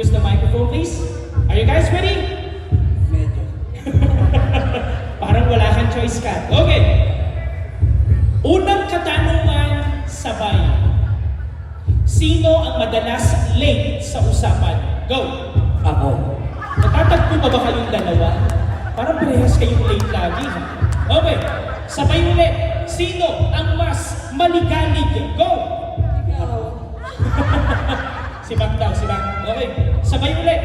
Use the microphone, please. Are you guys ready? Medyo. Parang wala kang choice, Kat. Okay. Unang katanungan, sabay. Sino ang madalas late sa usapan? Go! Ako. Natatagpo ba kayong dalawa? Parang parehas kayong late lagi. Okay. Sabay ulit. Sino ang mas maligalig? Go! Ikaw. Si Mac daw, si Mac. Okay. Sabay ulit.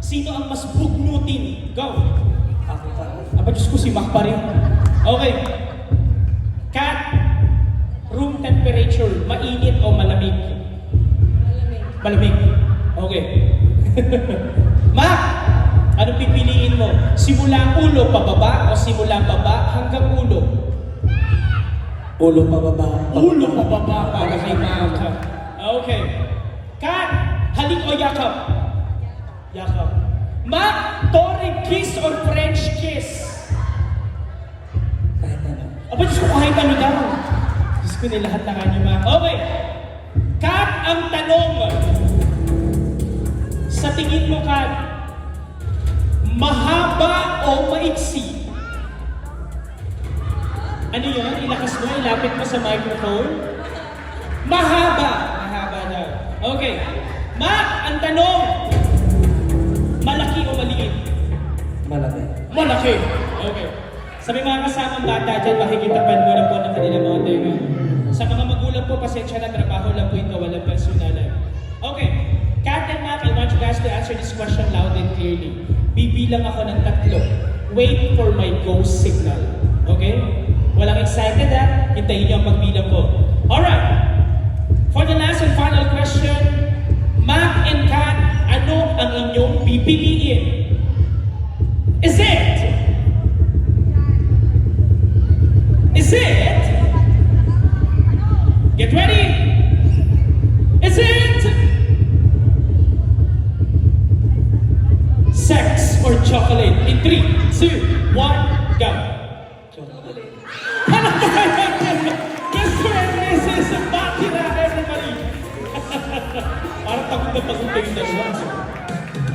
Sino ang mas bugnutin? Go! Ako pa. Aba, Diyos ko, si Mac pa rin. Okay. Kat, room temperature, mainit o malamig? Malamig. Okay. Mac, anong pipiliin mo? Simula ulo pababa o simula baba hanggang ulo? Ulo pababa. Ulo pababa para kay Mac. Okay. Kat, halik o yakap? Yakap. Mac, torrid kiss or French kiss? Kahit ano. Aba, Diyos ko, kahit ano daw. Diyos ko, nilahat na nga niyo, Mac. Okay. Kat, ang tanong. Sa tingin mo, Kat, mahaba o maiksi? Ano yun? Ilakas mo, ilapit mo sa microphone. Mahaba. Mahaba daw. Okay. Mac, ang tanong. Malaki o maliit? Malaki. Malaki. Okay. Sa may mga kasamang bata dyan, makikitapan mo na po ng kanilang mga tenga. Sa mga magulang po, pasensya na, trabaho lang po ito, walang personalan. Okay. Kat and Mac, I want you guys to answer this question loud and clearly. Bibilang ako ng 3. Wait for my go signal. Okay? Walang excited ha? Hintayin niyo ang pagbilang ko. Alright. For the last and final question, Mac and Kat, ano ang inyong pipiliin? Is it? Is it? Get ready? Is it? Sex or chocolate? In 3, 2, 1, go. Chocolate. Mr. and Mrs. Bakira, everybody. Parang pagod na pagod kayo dalawa.